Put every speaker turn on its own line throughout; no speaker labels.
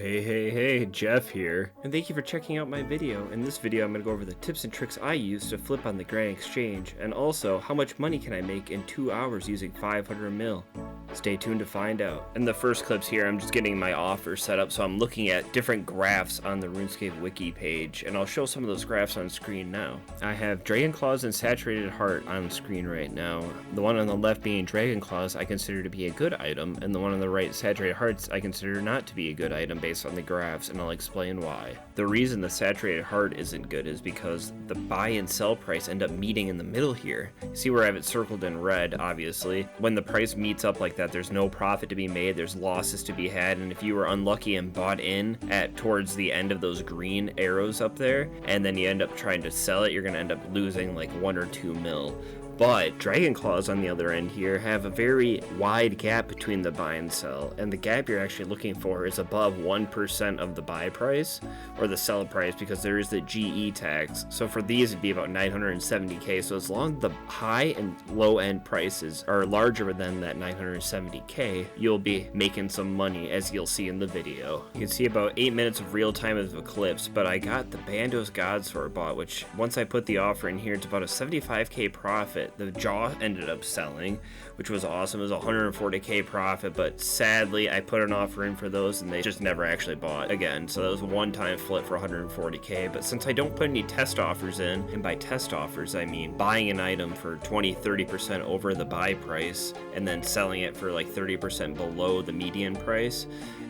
Hey, Jeff here, and thank you for checking out my video. In this video, I'm going to go over the tips and tricks I use to flip on the Grand Exchange, and also how much money can I make in 2 hours using 500 mil. Stay tuned to find out. In the first clips here, I'm just getting my offer set up, so I'm looking at different graphs on the RuneScape wiki page, and I'll show some of those graphs on screen now. I have Dragonclaws and Saturated Heart on screen right now. The one on the left being Dragonclaws I consider to be a good item, and the one on the right, Saturated Hearts, I consider not to be a good item based on the graphs, and I'll explain why. The reason the Saturated Heart isn't good is because the buy and sell price end up meeting in the middle here. You see where I have it circled in red, obviously. When the price meets up like that, there's no profit to be made, there's losses to be had, and if you were unlucky and bought in at towards the end of those green arrows up there, and then you end up trying to sell it, you're going to end up losing like 1 or 2 mil. But Dragonclaws on the other end here have a very wide gap between the buy and sell, and the gap you're actually looking for is above 1% of the buy price or the sell price, because there is the GE tax. So for these it'd be about 970k. So as long as the high and low end prices are larger than that 970k, you'll be making some money, as you'll see in the video. You can see about 8 minutes of real time of Eclipse, but I got the Bandos Gods for a bot, which once I put the offer in here, it's about a 75k profit. The jaw ended up selling, which was awesome. It was a 140k profit, but sadly I put an offer in for those and they just never actually bought again. So that was a one-time flip for 140k. But since I don't put any test offers in, and by test offers I mean buying an item for 20-30% over the buy price and then selling it for like 30% below the median price,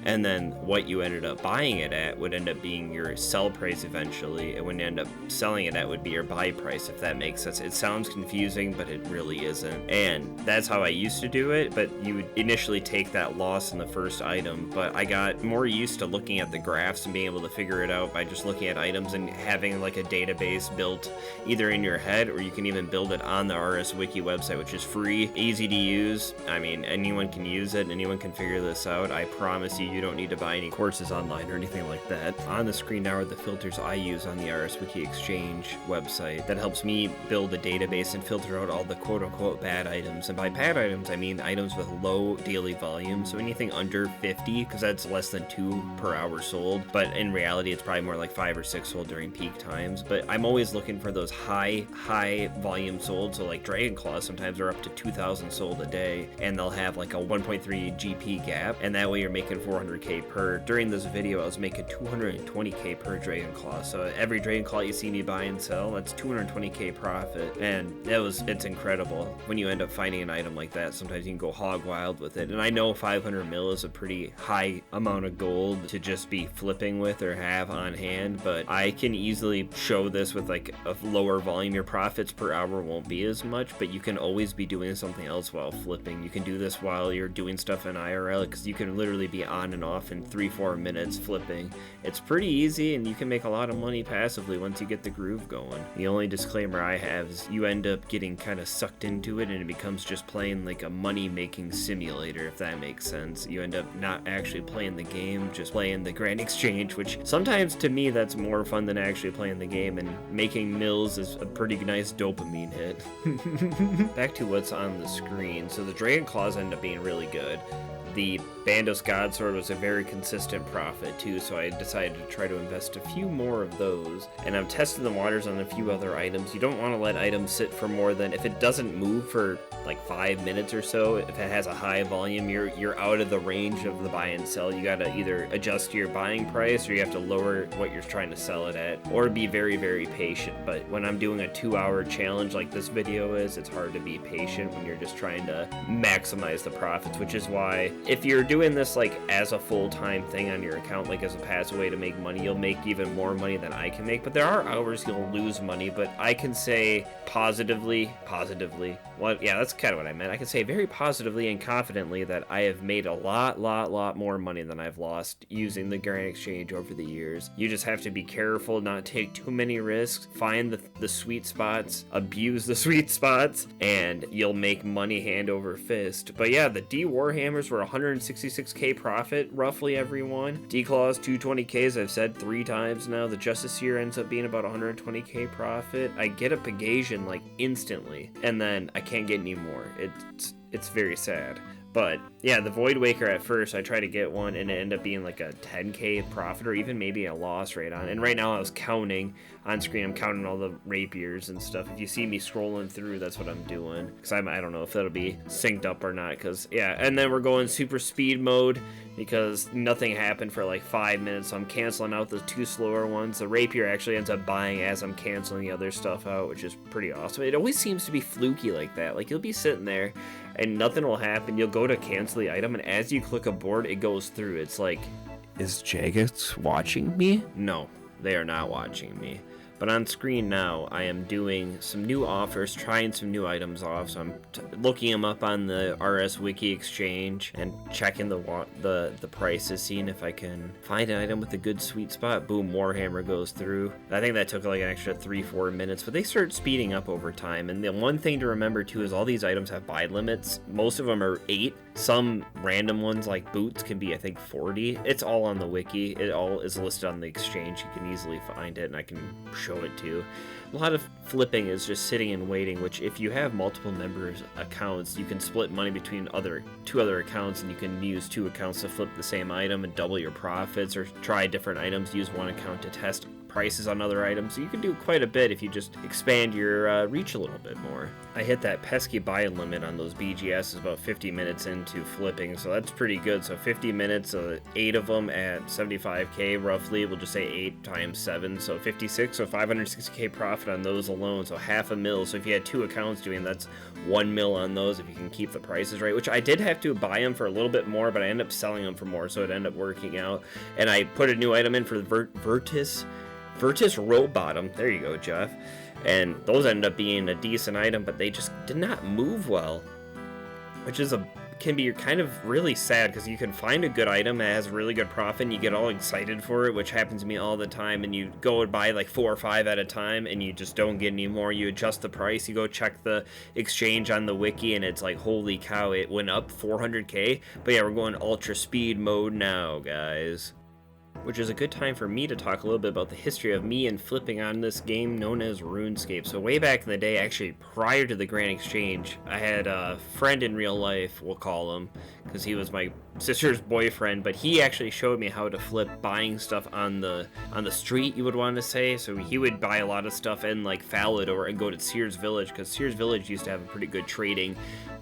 and then what you ended up buying it at would end up being your sell price eventually, and when you end up selling it at would be your buy price, if that makes sense. It sounds confusing, but it really isn't. And that's how I used to do it, but you would initially take that loss in the first item. But I got more used to looking at the graphs and being able to figure it out by just looking at items and having like a database built either in your head, or you can even build it on the RS Wiki website, which is free, easy to use. I mean, anyone can use it, anyone can figure this out. I promise you, you don't need to buy any courses online or anything like that. On the screen now are the filters I use on the RS Wiki Exchange website that helps me build a database and filter out all the quote-unquote bad items. And by bad items, I mean items with low daily volume, so anything under 50, because that's less than 2 per hour sold, but in reality it's probably more like 5 or 6 sold during peak times. But I'm always looking for those high volume sold, so like Dragonclaw sometimes are up to 2,000 sold a day, and they'll have like a 1.3 GP gap, and that way you're making 400k per. During this video I was making 220k per Dragonclaw, so every Dragonclaw you see me buy and sell, that's 220k profit, and it's incredible. When you end up finding an item like that, sometimes you can go hog wild with it. And I know 500 mil is a pretty high amount of gold to just be flipping with or have on hand, but I can easily show this with like a lower volume. Your profits per hour won't be as much, but you can always be doing something else while flipping. You can do this while you're doing stuff in IRL, because you can literally be on and off in 3-4 minutes flipping. It's pretty easy, and you can make a lot of money passively once you get the groove going. The only disclaimer I have is you end up getting kind of sucked into it, and it becomes just playing like a money-making simulator, if that makes sense. You end up not actually playing the game, just playing the Grand Exchange, which sometimes to me that's more fun than actually playing the game, and making mills is a pretty nice dopamine hit. Back to what's on the screen. So the Dragonclaws end up being really good. The Bandos Gods sword was a very consistent profit too, so I decided to try to invest a few more of those. And I'm testing the waters on a few other items. You don't want to let items sit for more than, if it doesn't move for like 5 minutes or so, if it has a high volume, you're out of the range of the buy and sell. You gotta either adjust your buying price, or you have to lower what you're trying to sell it at, or be very, very patient. But when I'm doing a 2-hour challenge like this video is, it's hard to be patient when you're just trying to maximize the profits, which is why if you're doing this like as a full-time thing on your account, like as a passive way to make money, you'll make even more money than I can make. But there are hours you'll lose money, but I can say positively, well, yeah, that's kind of what I meant. I can say very positively and confidently that I have made a lot more money than I've lost using the Grand Exchange over the years. You just have to be careful, not take too many risks, find the sweet spots, abuse the sweet spots, and you'll make money hand over fist. But yeah, the D Warhammers were 166k profit, roughly every one. D-Claws 220k, as I've said 3 times now. The Justice Seer ends up being about 120k profit. I get a Pegasian like instantly, and then I can't get any more. It's very sad. But yeah, the Void Waker at first, I tried to get one and it ended up being like a 10k profit or even maybe a loss rate on it. And right now I was counting on screen, I'm counting all the rapiers and stuff. If you see me scrolling through, that's what I'm doing. Because I don't know if that'll be synced up or not. Because yeah, and then we're going super speed mode because nothing happened for like 5 minutes. So I'm canceling out the 2 slower ones. The rapier actually ends up buying as I'm canceling the other stuff out, which is pretty awesome. It always seems to be fluky like that. Like you'll be sitting there and nothing will happen. You'll go to cancel the item, and as you click a board, it goes through. It's like, is Jagex watching me? No, they are not watching me. But on screen now, I am doing some new offers, trying some new items off. So I'm looking them up on the RS Wiki exchange and checking the prices, seeing if I can find an item with a good sweet spot. Boom, Warhammer goes through. I think that took like an extra 3-4 minutes, but they start speeding up over time. And the one thing to remember too is all these items have buy limits. Most of them are 8. Some random ones like boots can be, I think, 40. It's all on the wiki. It all is listed on the exchange. You can easily find it, and I can show it to you. A lot of flipping is just sitting and waiting, which if you have multiple members accounts, you can split money between two other accounts, and you can use 2 accounts to flip the same item and double your profits, or try different items, use one account to test prices on other items. So you can do quite a bit if you just expand your reach a little bit more. I hit that pesky buy limit on those BGS about 50 minutes into flipping, so that's pretty good. So 50 minutes, 8 of them at 75k roughly. We'll just say 8 times 7, so 56, so 560k profit on those alone, so half a mil. So if you had 2 accounts doing, that's 1 mil on those if you can keep the prices right, which I did have to buy them for a little bit more, but I ended up selling them for more, so it ended up working out. And I put a new item in for the Virtus Rope Bottom. There you go, Jeff. And those ended up being a decent item, but they just did not move well, which is can be kind of really sad, because you can find a good item that has really good profit and you get all excited for it, which happens to me all the time, and you go and buy like 4 or 5 at a time and you just don't get any more. You adjust the price, you go check the exchange on the wiki, and it's like, holy cow, it went up 400k. But yeah, we're going ultra speed mode now, guys, which is a good time for me to talk a little bit about the history of me and flipping on this game known as RuneScape. So way back in the day, actually prior to the Grand Exchange, I had a friend in real life, we'll call him, because he was my sister's boyfriend, but he actually showed me how to flip buying stuff on the street, you would want to say. So he would buy a lot of stuff in like Falador and go to Sears Village, because Sears Village used to have a pretty good trading,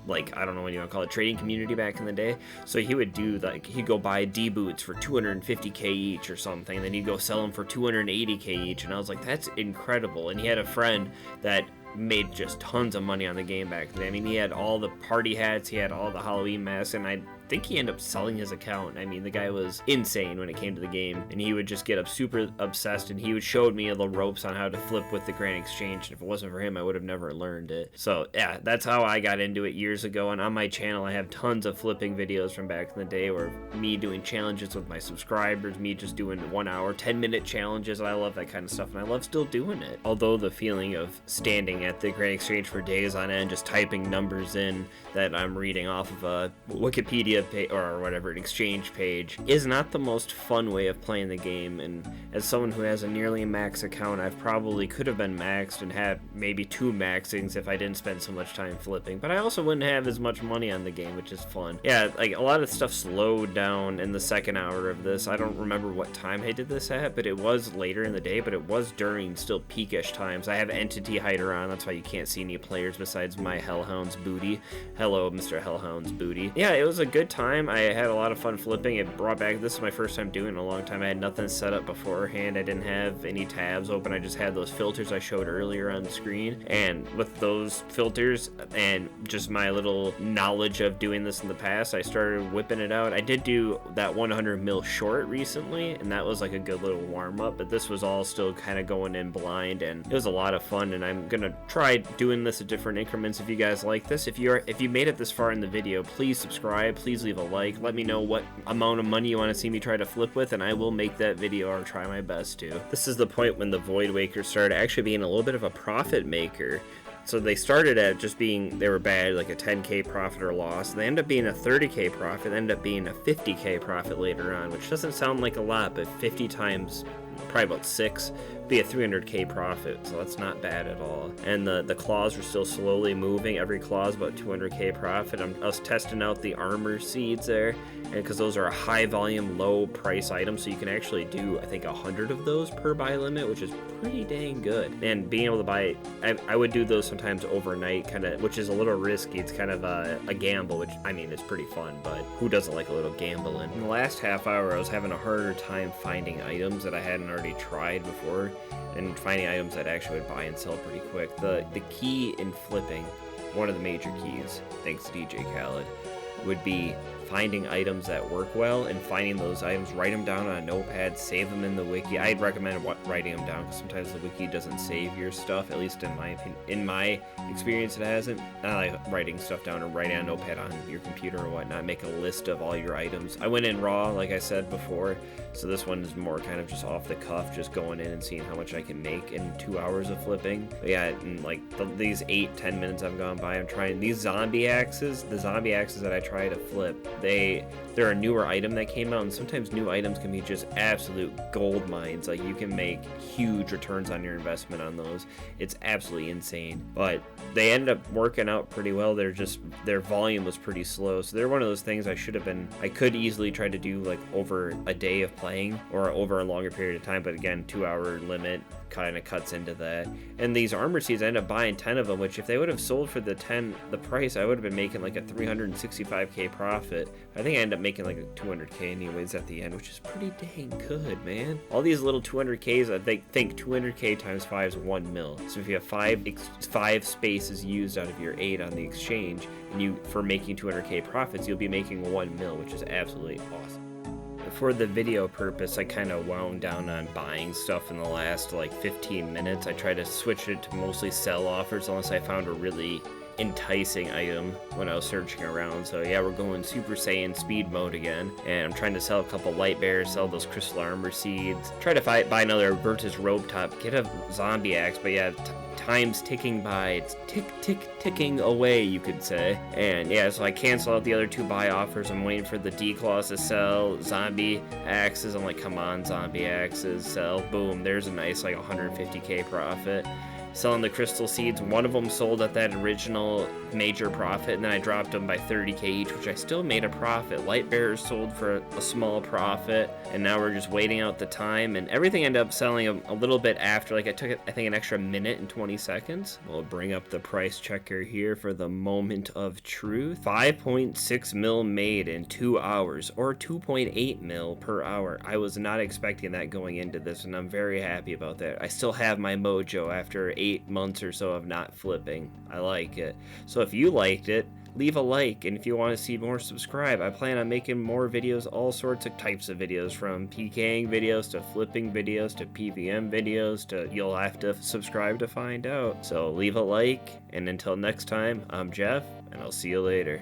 like, I don't know what you want to call it, trading community back in the day. So he would do, like, he'd go buy D boots for 250k each or something, and then he'd go sell them for 280k each, and I was like, that's incredible. And he had a friend that made just tons of money on the game back then. I mean, he had all the party hats, he had all the Halloween masks, and I think he ended up selling his account. I mean, the guy was insane when it came to the game, and he would just get super obsessed, and he would show me the ropes on how to flip with the Grand Exchange, and if it wasn't for him, I would have never learned it. So yeah, that's how I got into it years ago, and on my channel, I have tons of flipping videos from back in the day, where me doing challenges with my subscribers, me just doing 1 hour, 10-minute challenges, and I love that kind of stuff, and I love still doing it. Although the feeling of standing at the Grand Exchange for days on end, just typing numbers in that I'm reading off of a Wikipedia page or whatever, an exchange page, is not the most fun way of playing the game. And as someone who has a nearly max account, I've probably could have been maxed and had maybe 2 maxings if I didn't spend so much time flipping, but I also wouldn't have as much money on the game, which is fun. Yeah, like a lot of stuff slowed down in the second hour of this. I don't remember what time I did this at, but it was later in the day, but it was during still peakish times. I have Entity Hider on, that's why you can't see any players besides my Hellhound's booty. Hello, Mr. Hellhound's booty. Yeah, it was a good time. I had a lot of fun flipping. It brought back, this is my first time doing it in a long time. I had nothing set up beforehand. I didn't have any tabs open. I just had those filters I showed earlier on the screen. And with those filters and just my little knowledge of doing this in the past, I started whipping it out. I did do that 100 mil short recently, and that was like a good little warm up, but this was all still kind of going in blind, and it was a lot of fun, and I'm gonna try doing this at different increments. If you guys like this, if you made it this far in the video, please subscribe, please leave a like, let me know what amount of money you want to see me try to flip with, and I will make that video or try my best to. This is the point when the Void Waker started actually being a little bit of a profit maker. So they started at just being, they were bad, like a 10k profit or loss. They ended up being a 30k profit, they ended up being a 50k profit later on, which doesn't sound like a lot, but 50 times probably about 6, be a 300k profit, so that's not bad at all. And the claws are still slowly moving. Every claw is about 200k profit. I was testing out the armor seeds there, and because those are a high volume, low price item, so you can actually do, I think, 100 of those per buy limit, which is pretty dang good. And being able to buy, I would do those sometimes overnight, kind of, which is a little risky. It's kind of a gamble, which, I mean, it's pretty fun, but who doesn't like a little gambling? In the last half hour, I was having a harder time finding items that I hadn't already tried before, and finding items that actually would buy and sell pretty quick. The key in flipping, one of the major keys, thanks to DJ Khaled, would be finding items that work well and finding those items, write them down on a notepad, save them in the wiki. I'd recommend writing them down because sometimes the wiki doesn't save your stuff, at least in my opinion. In my experience, it hasn't. I like writing stuff down or writing on a notepad on your computer or whatnot, make a list of all your items. I went in raw, like I said before, so this one is more kind of just off the cuff, just going in and seeing how much I can make in 2 hours of flipping. But yeah, in like these 8-10 minutes I've gone by, I'm trying these zombie axes. The zombie axes that I try to flip, they're a newer item that came out, and sometimes new items can be just absolute gold mines. Like, you can make huge returns on your investment on those. It's absolutely insane. But they end up working out pretty well. Their volume was pretty slow, so they're one of those things I could easily try to do like over a day of playing or over a longer period of time, but again, 2-hour limit kind of cuts into that. And these armor seeds, I ended up buying 10 of them, which if they would have sold for the price, I would have been making like a 365k profit. I think I ended up making like a 200k anyways at the end, which is pretty dang good, man. All these little 200ks, I think 200k times 5 is 1 mil. So if you have 5 spaces used out of your 8 on the exchange, and for making 200k profits, you'll be making 1 mil, which is absolutely awesome. For the video purpose, I kind of wound down on buying stuff in the last like 15 minutes. I tried to switch it to mostly sell offers unless I found a really enticing item when I was searching around. So yeah, we're going Super Saiyan speed mode again, and I'm trying to sell a couple light bears, sell those crystal armor seeds, try to buy another Virtus robe top, get a zombie axe. But yeah, time's ticking by. It's ticking away, you could say. And yeah, so I cancel out the other 2 buy offers. I'm waiting for the D-claws to sell. Zombie axes, I'm like, come on, zombie axes, sell. Boom, there's a nice like 150k profit. Selling the crystal seeds, one of them sold at that original major profit, and then I dropped them by 30k each, which I still made a profit. Light bearers sold for a small profit, and now we're just waiting out the time, and everything ended up selling a little bit after. Like, I took I think an extra minute and 20 seconds. We'll bring up the price checker here for the moment of truth. 5.6 mil made in 2 hours, or 2.8 mil per hour. I was not expecting that going into this, and I'm very happy about that. I still have my mojo after 8 months or so of not flipping. I like it. So if you liked it, leave a like, and if you want to see more, subscribe. I plan on making more videos, all sorts of types of videos, from PKing videos to flipping videos to PVM videos to, you'll have to subscribe to find out. So leave a like, and until next time, I'm Jeff, and I'll see you later.